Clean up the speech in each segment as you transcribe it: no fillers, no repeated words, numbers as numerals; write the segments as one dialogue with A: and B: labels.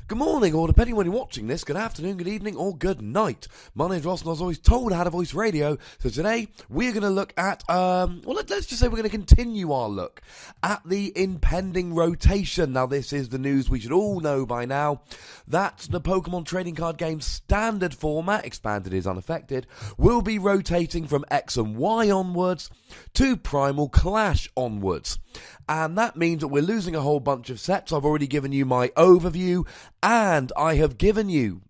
A: Good morning, or depending when you're watching this, good afternoon, good evening, or good night. My name's Ross, and I was always told how to voice radio, so today we're going to look at, let's just say we're going to continue our look at the impending rotation. Now, this is the news we should all know by now, that the Pokemon trading card game's standard format, expanded is unaffected, will be rotating from X and Y onwards to Primal Clash onwards. And that means that we're losing a whole bunch of sets. I've already given you my overview, and I have given you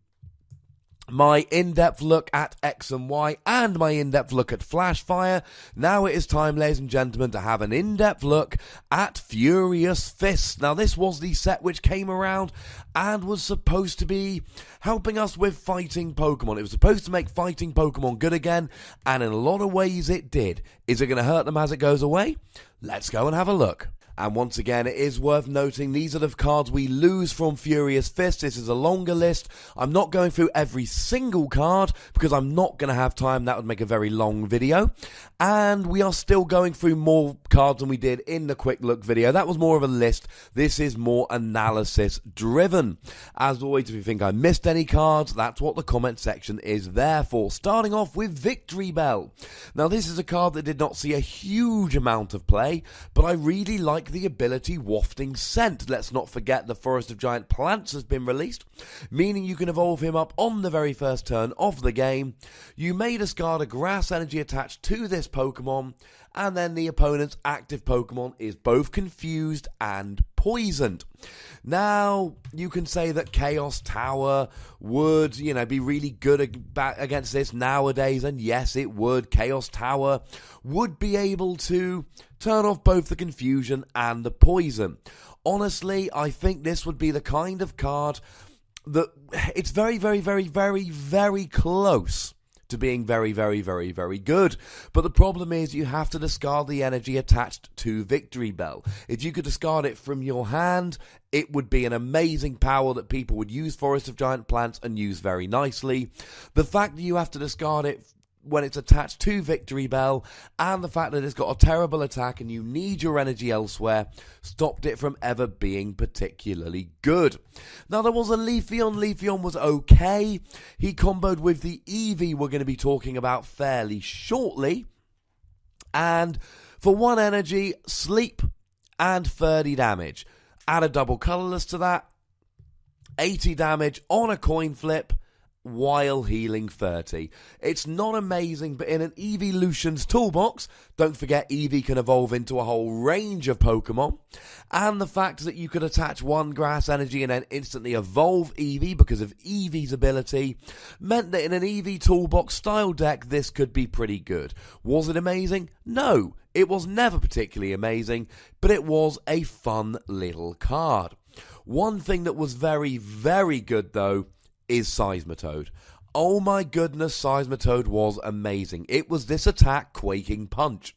A: my in-depth look at X and Y and my in-depth look at Flashfire. Now it is time, ladies and gentlemen, to have an in-depth look at Furious Fists. Now this was the set which came around and was supposed to be helping us with fighting Pokemon. It was supposed to make fighting Pokemon good again, and in a lot of ways it did. Is it going to hurt them as it goes away? Let's go and have a look. And once again, it is worth noting, these are the cards we lose from Furious Fist. This is a longer list. I'm not going through every single card because I'm not going to have time. That would make a very long video. And we are still going through more cards than we did in the quick look video. That was more of a list. This is more analysis driven. As always, if you think I missed any cards, that's what the comment section is there for. Starting off with Victreebel. Now, this is a card that did not see a huge amount of play, but I really like the ability Wafting Scent. Let's not forget the Forest of Giant Plants has been released, meaning you can evolve him up on the very first turn of the game. You may discard a grass energy attached to this Pokemon, and then the opponent's active Pokemon is both confused and poisoned. Now, you can say that Chaos Tower would, be really good against this nowadays, and yes, it would. Chaos Tower would be able to turn off both the confusion and the poison. Honestly, I think this would be the kind of card that it's very, very, very, very, very close to being very, very, very, very good. But the problem is you have to discard the energy attached to Victreebel. If you could discard it from your hand, it would be an amazing power that people would use Forest of Giant Plants and use very nicely. The fact that you have to discard it when it's attached to Victreebel, and the fact that it's got a terrible attack and you need your energy elsewhere, stopped it from ever being particularly good. Now, there was a Leafeon. Leafeon was okay. He comboed with the Eevee we're going to be talking about fairly shortly. And for 1 energy, sleep and 30 damage. Add a double colourless to that, 80 damage on a coin flip, while healing 30. It's not amazing, but in an Eeveelution's toolbox, don't forget Eevee can evolve into a whole range of Pokemon, and the fact that you could attach 1 grass energy and then instantly evolve Eevee because of Eevee's ability meant that in an Eevee toolbox style deck, this could be pretty good. Was it amazing? No, it was never particularly amazing, but it was a fun little card. One thing that was very, very good though is Seismitoad. Oh my goodness, Seismitoad was amazing. It was this attack, Quaking Punch.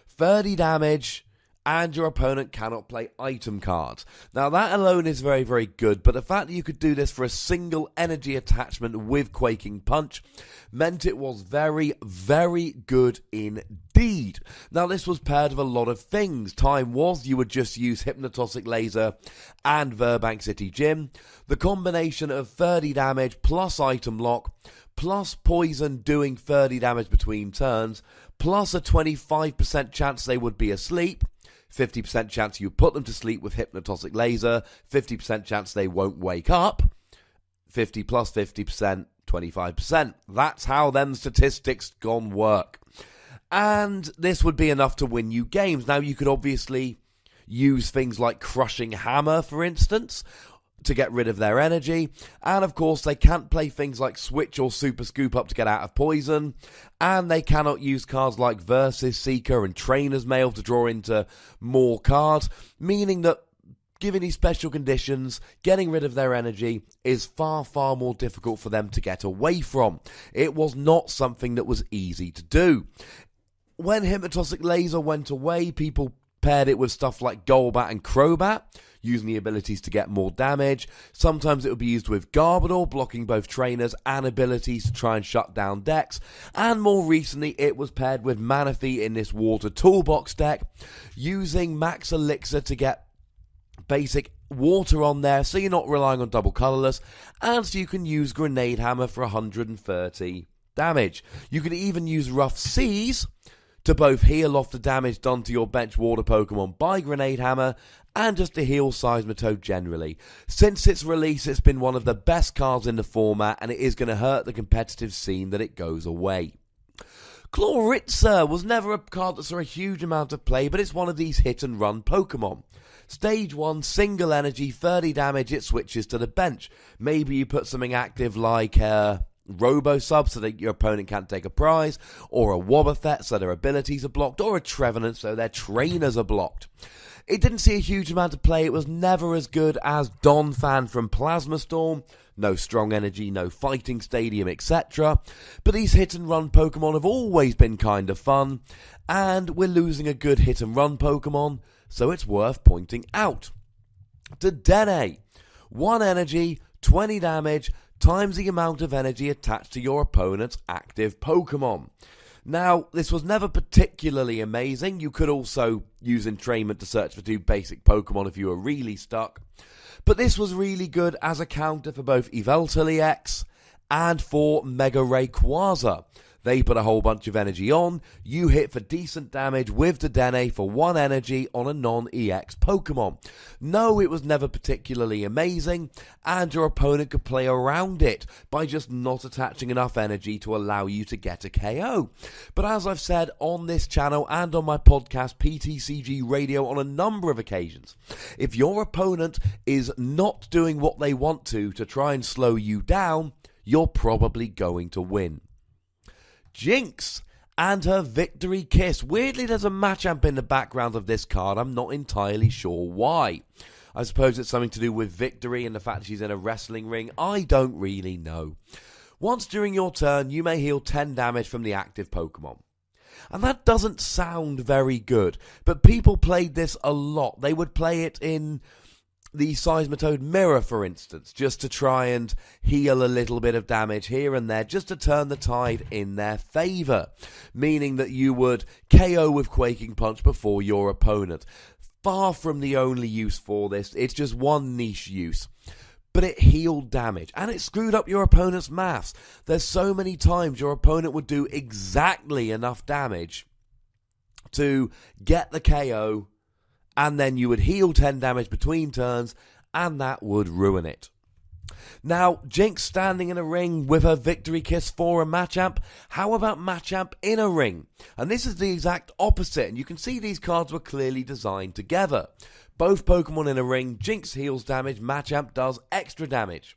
A: 30 damage, and your opponent cannot play item cards. Now that alone is very, very good, but the fact that you could do this for a single energy attachment with Quaking Punch meant it was very, very good indeed. Now this was paired with a lot of things. Time was you would just use Hypnotoxic Laser and Verbank City Gym. The combination of 30 damage plus item lock plus poison doing 30 damage between turns plus a 25% chance they would be asleep, 50% chance you put them to sleep with Hypnotoxic Laser, 50% chance they won't wake up, 50 plus 50%, 25%. That's how them statistics gone work. And this would be enough to win you games. Now, you could obviously use things like Crushing Hammer, for instance, to get rid of their energy, and of course they can't play things like Switch or Super Scoop Up to get out of poison, and they cannot use cards like Versus Seeker and Trainer's Mail to draw into more cards, meaning that given these special conditions, getting rid of their energy is far, far more difficult for them to get away from. It was not something that was easy to do. When Hypnotoxic Laser went away, people paired it with stuff like Golbat and Crobat, using the abilities to get more damage. Sometimes it would be used with Garbodor, blocking both trainers and abilities to try and shut down decks. And more recently, it was paired with Manaphy in this Water Toolbox deck, using Max Elixir to get basic water on there, so you're not relying on double colourless, and so you can use Grenade Hammer for 130 damage. You can even use Rough Seas to both heal off the damage done to your bench water Pokemon by Grenade Hammer, and just to heal Seismitoad generally. Since its release, it's been one of the best cards in the format, and it is going to hurt the competitive scene that it goes away. Chloritza was never a card that saw a huge amount of play, but it's one of these hit-and-run Pokemon. Stage 1, single energy, 30 damage, it switches to the bench. Maybe you put something active like Robo-Sub so that your opponent can't take a prize, or a Wobbuffet so their abilities are blocked, or a Trevenant so their trainers are blocked. It didn't see a huge amount of play. It was never as good as Donphan from Plasma Storm. No strong energy, no fighting stadium, etc. But these hit-and-run Pokemon have always been kind of fun, and we're losing a good hit-and-run Pokemon, so it's worth pointing out. Dedenne, 1 energy, 20 damage, times the amount of energy attached to your opponent's active Pokemon. Now, this was never particularly amazing. You could also use entrainment to search for 2 basic Pokemon if you were really stuck. But this was really good as a counter for both Yveltal EX and for Mega Rayquaza. They put a whole bunch of energy on. You hit for decent damage with Dedenne for 1 energy on a non-EX Pokemon. No, it was never particularly amazing, and your opponent could play around it by just not attaching enough energy to allow you to get a KO. But as I've said on this channel and on my podcast PTCGRadio on a number of occasions, if your opponent is not doing what they want to try and slow you down, you're probably going to win. Jinx and her Victory Kiss. Weirdly, there's a Machamp in the background of this card. I'm not entirely sure why. I suppose it's something to do with Victory and the fact she's in a wrestling ring. I don't really know. Once during your turn, you may heal 10 damage from the active Pokemon. And that doesn't sound very good, but people played this a lot. They would play it in the Seismitoad Mirror, for instance, just to try and heal a little bit of damage here and there, just to turn the tide in their favour, meaning that you would KO with Quaking Punch before your opponent. Far from the only use for this, it's just one niche use. But it healed damage, and it screwed up your opponent's maths. There's so many times your opponent would do exactly enough damage to get the KO, and then you would heal 10 damage between turns, and that would ruin it. Now, Jinx standing in a ring with her Victory Kiss for a Machamp. How about Machamp in a ring? And this is the exact opposite, and you can see these cards were clearly designed together. Both Pokemon in a ring, Jinx heals damage, Machamp does extra damage.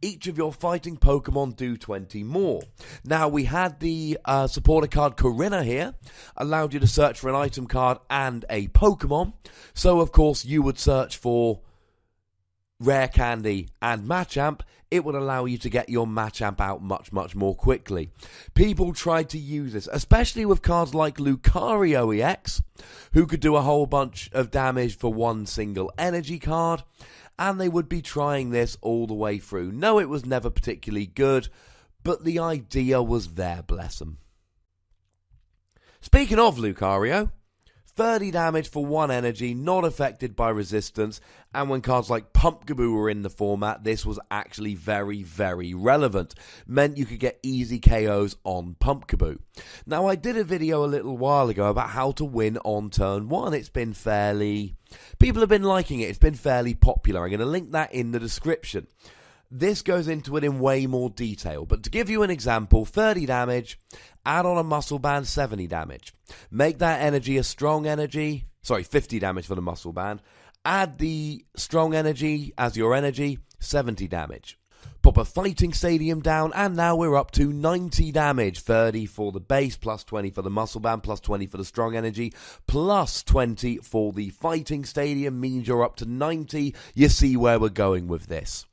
A: Each of your fighting Pokemon do 20 more. Now, we had the supporter card Corinna here, allowed you to search for an item card and a Pokemon. So, of course, you would search for Rare Candy and Machamp. It would allow you to get your Machamp out much, much more quickly. People tried to use this, especially with cards like Lucario EX, who could do a whole bunch of damage for 1 single energy card. And they would be trying this all the way through. No, it was never particularly good, but the idea was there, bless them. Speaking of Lucario, 30 damage for 1 energy, not affected by resistance, and when cards like Pumpkaboo were in the format, this was actually very, very relevant. Meant you could get easy KOs on Pumpkaboo. Now, I did a video a little while ago about how to win on turn 1. It's been people have been liking it. It's been fairly popular. I'm going to link that in the description. This goes into it in way more detail, but to give you an example, 30 damage, add on a muscle band, 70 damage. Make that energy a strong energy, 50 damage for the muscle band. Add the strong energy as your energy, 70 damage. Pop a fighting stadium down, and now we're up to 90 damage. 30 for the base, plus 20 for the muscle band, plus 20 for the strong energy, plus 20 for the fighting stadium means you're up to 90. You see where we're going with this.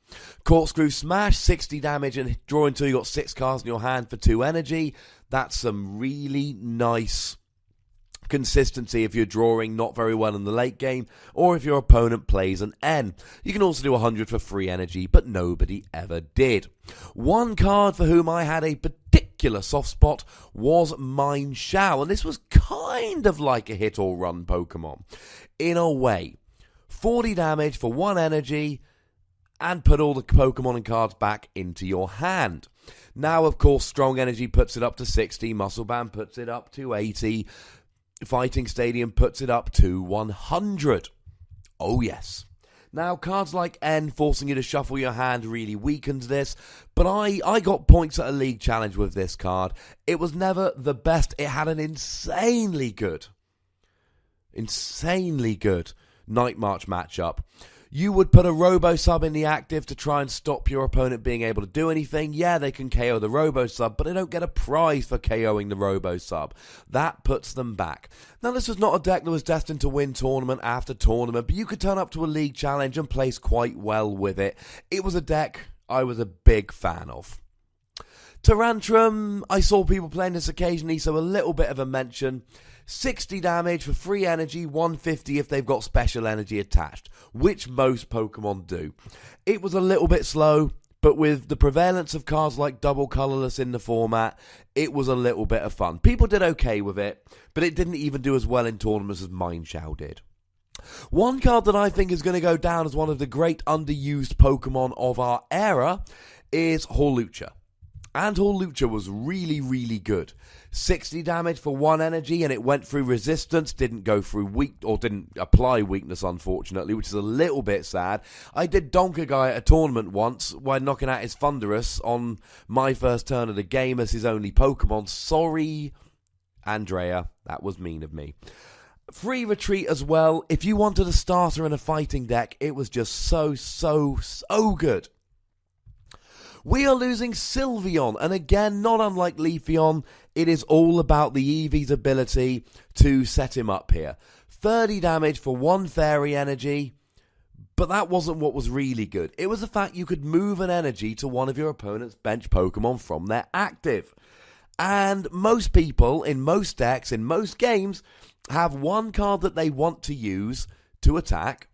A: Corkscrew Smash, 60 damage, and draw until you got 6 cards in your hand for 2 energy. That's some really nice consistency if you're drawing not very well in the late game, or if your opponent plays an N. You can also do 100 for free energy, but nobody ever did. One card for whom I had a particular soft spot was Mine Shao, and this was kind of like a hit or run Pokemon in a way. 40 damage for 1 energy, and put all the Pokemon and cards back into your hand. Now, of course, Strong Energy puts it up to 60, Muscle Band puts it up to 80, Fighting Stadium puts it up to 100. Oh yes. Now, cards like N forcing you to shuffle your hand really weakens this, but I got points at a League Challenge with this card. It was never the best. It had an insanely good Night March matchup. You would put a Robo-Sub in the active to try and stop your opponent being able to do anything. Yeah, they can KO the Robo-Sub, but they don't get a prize for KOing the Robo-Sub. That puts them back. Now, this was not a deck that was destined to win tournament after tournament, but you could turn up to a League Challenge and place quite well with it. It was a deck I was a big fan of. Tyrantrum, I saw people playing this occasionally, so a little bit of a mention. 60 damage for free energy, 150 if they've got special energy attached, which most Pokemon do. It was a little bit slow, but with the prevalence of cards like Double Colorless in the format, it was a little bit of fun. People did okay with it, but it didn't even do as well in tournaments as Mineshadow did. One card that I think is going to go down as one of the great underused Pokemon of our era is Hawlucha. And Hawlucha was really, really good. 60 damage for 1 energy, and it went through resistance, didn't go through didn't apply weakness, unfortunately, which is a little bit sad. I did donk a guy at a tournament once while knocking out his Thunderous on my first turn of the game as his only Pokemon. Sorry, Andrea, that was mean of me. Free retreat as well. If you wanted a starter in a fighting deck, it was just so good. We are losing Sylveon, and again, not unlike Leafeon, it is all about the Eevee's ability to set him up here. 30 damage for 1 fairy energy, but that wasn't what was really good. It was the fact you could move an energy to one of your opponent's bench Pokemon from their active. And most people, in most decks, in most games, have one card that they want to use to attack,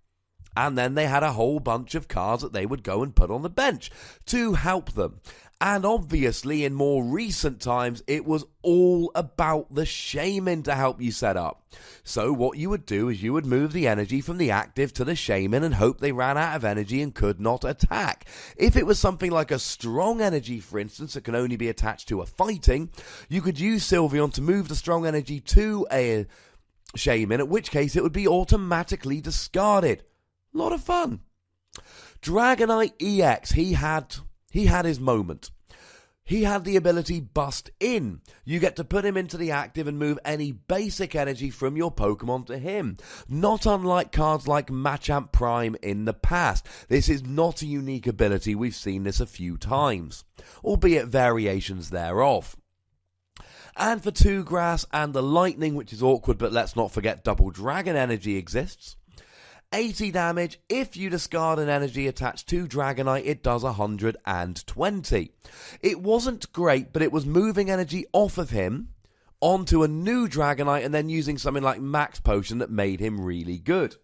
A: and then they had a whole bunch of cards that they would go and put on the bench to help them. And obviously, in more recent times, it was all about the Shaman to help you set up. So what you would do is you would move the energy from the active to the Shaman and hope they ran out of energy and could not attack. If it was something like a strong energy, for instance, that can only be attached to a fighting, you could use Sylveon to move the strong energy to a Shaman, at which case it would be automatically discarded. A lot of fun. Dragonite EX, he had his moment. He had the ability Bust In. You get to put him into the active and move any basic energy from your Pokemon to him. Not unlike cards like Machamp Prime in the past. This is not a unique ability. We've seen this a few times, albeit variations thereof. And for 2 grass and the lightning, which is awkward, but let's not forget Double Dragon Energy exists. 80 damage. If you discard an energy attached to Dragonite, it does 120. It wasn't great, but it was moving energy off of him onto a new Dragonite and then using something like Max Potion that made him really good.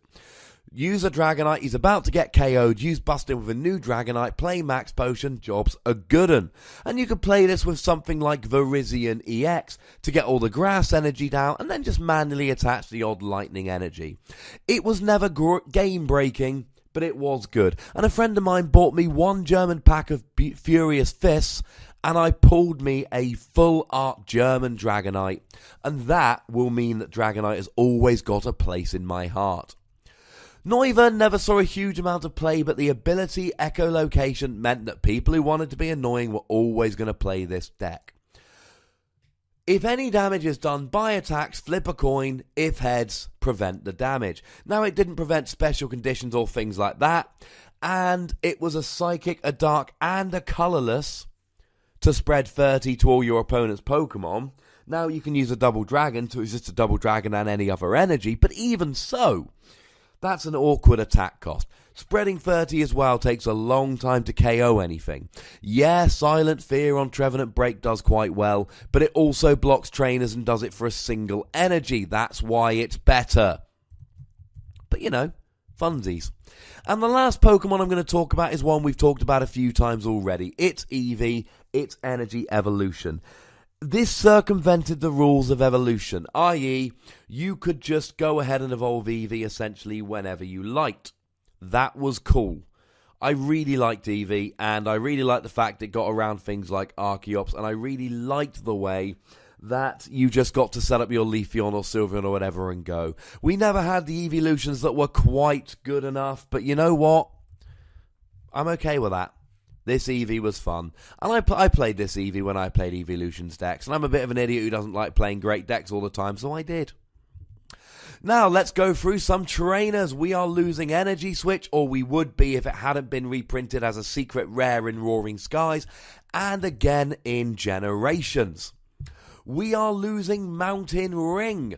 A: Use a Dragonite, he's about to get KO'd, use Bust In with a new Dragonite, play Max Potion, job's a good un. And you could play this with something like Virizion EX to get all the grass energy down and then just manually attach the odd lightning energy. It was never game breaking, but it was good. And a friend of mine bought me 1 German pack of Furious Fists, and I pulled me a full art German Dragonite. And that will mean that Dragonite has always got a place in my heart. Noivern never saw a huge amount of play, but the ability Echolocation meant that people who wanted to be annoying were always going to play this deck. If any damage is done by attacks, flip a coin. If heads, prevent the damage. Now, it didn't prevent special conditions or things like that, and it was a Psychic, a Dark, and a Colorless to spread 30 to all your opponent's Pokemon. Now, you can use a Double Dragon to resist a Double Dragon and any other energy, but even so, that's an awkward attack cost. Spreading 30 as well takes a long time to KO anything. Yeah, Silent Fear on Trevenant Break does quite well, but it also blocks trainers and does it for a single energy. That's why it's better. But you know, funsies. And the last Pokemon I'm going to talk about is one we've talked about a few times already. It's Eevee, it's Energy Evolution. This circumvented the rules of evolution, i.e., you could just go ahead and evolve Eevee essentially whenever you liked. That was cool. I really liked Eevee, and I really liked the fact it got around things like Archeops, and I really liked the way that you just got to set up your Leafeon or Sylveon or whatever and go. We never had the evolutions that were quite good enough, but you know what? I'm okay with that. This Eevee was fun. And I played this Eevee when I played Evolutions decks, and I'm a bit of an idiot who doesn't like playing great decks all the time, so I did. Now, let's go through some trainers. We are losing Energy Switch, or we would be if it hadn't been reprinted as a secret rare in Roaring Skies, and again in Generations. We are losing Mountain Ring.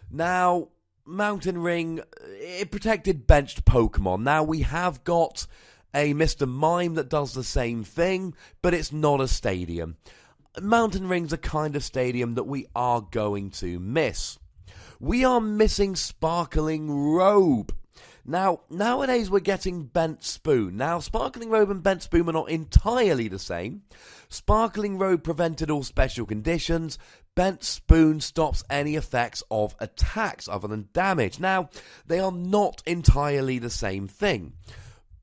A: Now, Mountain Ring, it protected benched Pokemon. Now, we have got a Mr. Mime that does the same thing, but it's not a stadium. Mountain Ring's a kind of stadium that we are going to miss. We are missing Sparkling Robe. Now, nowadays we're getting Bent Spoon. Now, Sparkling Robe and Bent Spoon are not entirely the same. Sparkling Robe prevented all special conditions. Bent Spoon stops any effects of attacks other than damage. Now, they are not entirely the same thing,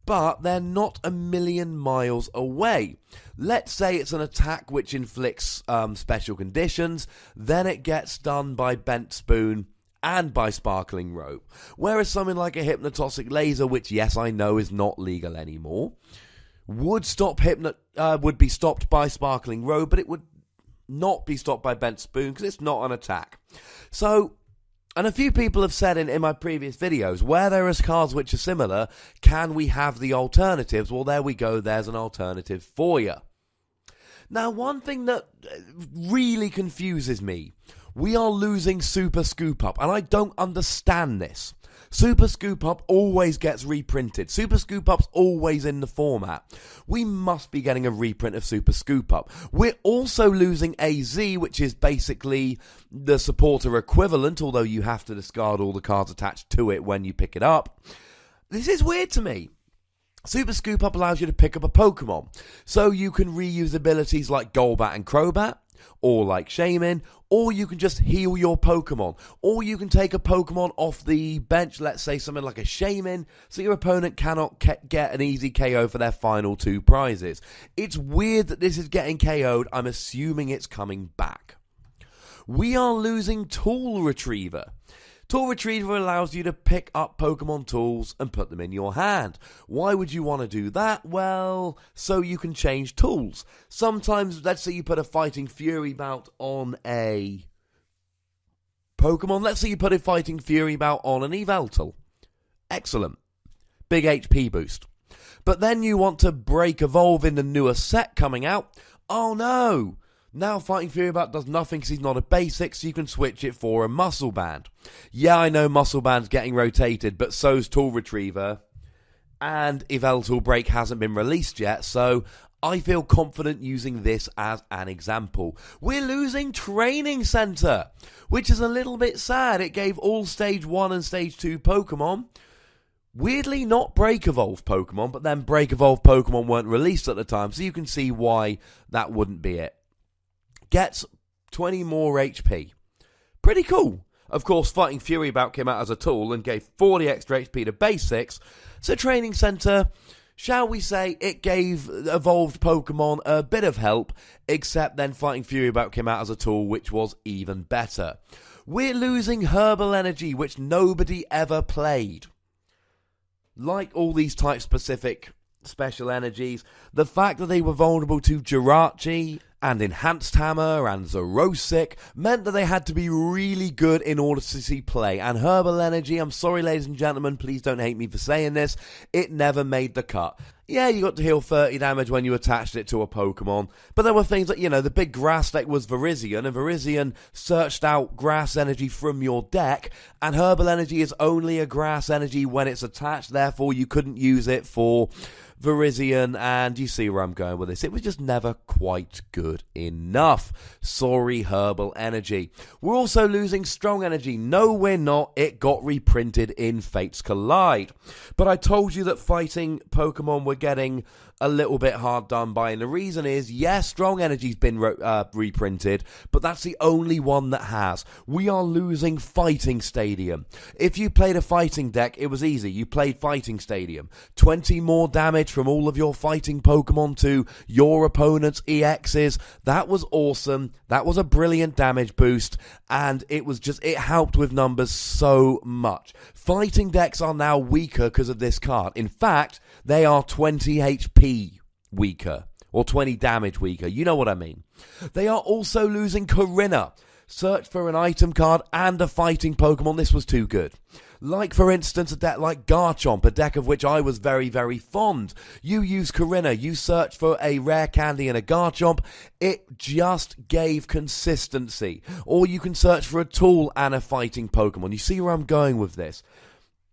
A: but they're not a million miles away. Let's say it's an attack which inflicts special conditions, then it gets done by Bent Spoon and by Sparkling Robe. Whereas something like a Hypnotoxic Laser, which yes, I know is not legal anymore, would be stopped by Sparkling Robe, but it would not be stopped by Bent Spoon because it's not an attack. So, and a few people have said in my previous videos, where there is cards which are similar, can we have the alternatives? Well, there we go, there's an alternative for you. Now, one thing that really confuses me, we are losing Super Scoop Up, and I don't understand this. Super Scoop Up always gets reprinted. Super Scoop Up's always in the format. We must be getting a reprint of Super Scoop Up. We're also losing AZ, which is basically the supporter equivalent, although you have to discard all the cards attached to it when you pick it up. This is weird to me. Super Scoop Up allows you to pick up a Pokemon, so you can reuse abilities like Golbat and Crobat, or like Shaman, or you can just heal your Pokemon, or you can take a Pokemon off the bench, let's say something like a Shaman, so your opponent cannot get an easy KO for their final two prizes. It's weird that this is getting KO'd. I'm assuming it's coming back. We are losing Tool Retriever. Tool Retriever allows you to pick up Pokemon tools and put them in your hand. Why would you want to do that? Well, so you can change tools. Sometimes, let's say you put a Fighting Fury bout on a Pokemon. Let's say you put a Fighting Fury bout on an Yveltal. Excellent. Big HP boost. But then you want to break Evolve in the newer set coming out. Oh no! Now Fighting Fury Bout does nothing because he's not a basic, so you can switch it for a Muscle Band. Yeah, I know Muscle Band's getting rotated, but so's Tool Retriever. And Yveltal Break hasn't been released yet, so I feel confident using this as an example. We're losing Training Center, which is a little bit sad. It gave all Stage 1 and Stage 2 Pokemon. Weirdly, not Break Evolve Pokemon, but then Break Evolve Pokemon weren't released at the time, so you can see why that wouldn't be it. Gets 20 more HP. Pretty cool. Of course, Fighting Fury Bout came out as a tool and gave 40 extra HP to basics. So Training Center, shall we say, it gave evolved Pokemon a bit of help, except then Fighting Fury Bout came out as a tool, which was even better. We're losing Herbal Energy, which nobody ever played. Like all these type-specific special energies, the fact that they were vulnerable to Jirachi and Enhanced Hammer and Zerosic meant that they had to be really good in order to see play. And Herbal Energy, I'm sorry ladies and gentlemen, please don't hate me for saying this, it never made the cut. Yeah, you got to heal 30 damage when you attached it to a Pokemon, but there were things like, the big grass deck was Virizion, and Virizion searched out grass energy from your deck, and Herbal Energy is only a grass energy when it's attached, therefore you couldn't use it for Virizion, and you see where I'm going with this. It was just never quite good enough. Sorry, Herbal Energy. We're also losing Strong Energy. No, we're not. It got reprinted in Fates Collide. But I told you that fighting Pokemon were getting a little bit hard done by, and the reason is, yes, Strong Energy's been reprinted, but that's the only one that has. We are losing Fighting Stadium. If you played a fighting deck, it was easy. You played Fighting Stadium. 20 more damage from all of your fighting Pokemon to your opponent's EXs. That was awesome. That was a brilliant damage boost, and it helped with numbers so much. Fighting decks are now weaker because of this card. In fact, they are 20 HP weaker, or 20 damage weaker. You know what I mean. They are also losing Corinna. Search for an item card and a fighting Pokemon. This was too good. Like, for instance, a deck like Garchomp, a deck of which I was very, very fond. You use Corinna, you search for a rare candy and a Garchomp, it just gave consistency. Or you can search for a tool and a fighting Pokemon. You see where I'm going with this?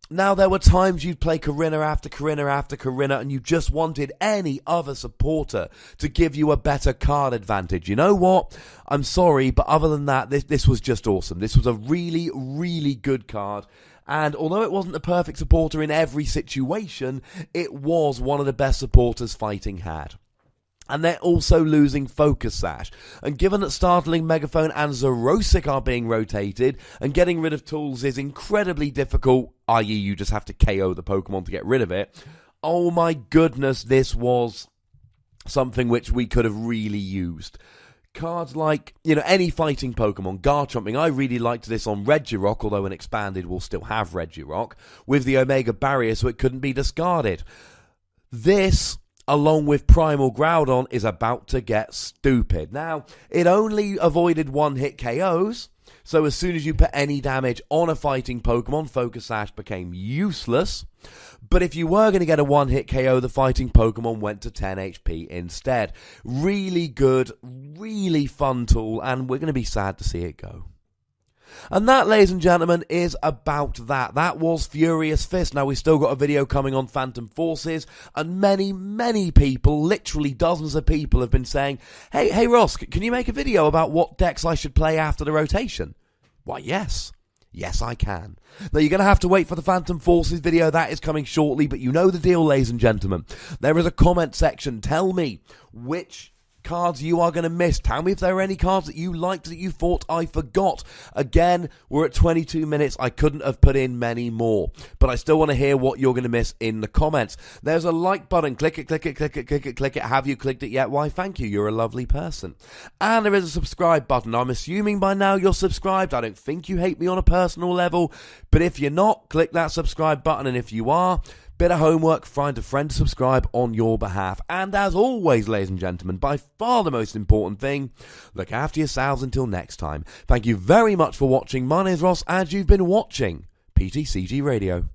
A: Now, there were times you'd play Corinna after Corinna after Corinna, and you just wanted any other supporter to give you a better card advantage. You know what? I'm sorry, but other than that, this was just awesome. This was a really, really good card. And although it wasn't the perfect supporter in every situation, it was one of the best supporters fighting had. And they're also losing Focus Sash. And given that Startling, Megaphone and Zerosic are being rotated, and getting rid of tools is incredibly difficult, i.e. you just have to KO the Pokemon to get rid of it, oh my goodness, this was something which we could have really used. Cards like, any fighting Pokemon, Garchomping, I really liked this on Regirock, although an expanded will still have Regirock, with the Omega Barrier so it couldn't be discarded. This, along with Primal Groudon, is about to get stupid. Now, it only avoided one-hit KOs, so as soon as you put any damage on a fighting Pokemon, Focus Sash became useless. But if you were going to get a one-hit KO, the fighting Pokemon went to 10 HP instead. Really good, really fun tool, and we're going to be sad to see it go. And that, ladies and gentlemen, is about that. That was Furious Fist. Now, we've still got a video coming on Phantom Forces, and many, many people, literally dozens of people, have been saying, hey Ross, can you make a video about what decks I should play after the rotation? Why, yes. Yes, I can. Now, you're going to have to wait for the Phantom Forces video. That is coming shortly, but you know the deal, ladies and gentlemen. There is a comment section. Tell me which cards you are going to miss. Tell me if there are any cards that you liked that you thought I forgot. Again, we're at 22 minutes. I couldn't have put in many more, but I still want to hear what you're going to miss in the comments. There's a like button. Click it, click it, click it, click it, click it. Have you clicked it yet? Why, thank you. You're a lovely person. And there is a subscribe button. I'm assuming by now you're subscribed. I don't think you hate me on a personal level, but if you're not, click that subscribe button, and if you are, bit of homework, find a friend to subscribe on your behalf. And as always, ladies and gentlemen, by far the most important thing, look after yourselves until next time. Thank you very much for watching. My name is Ross, and you've been watching PTCG Radio.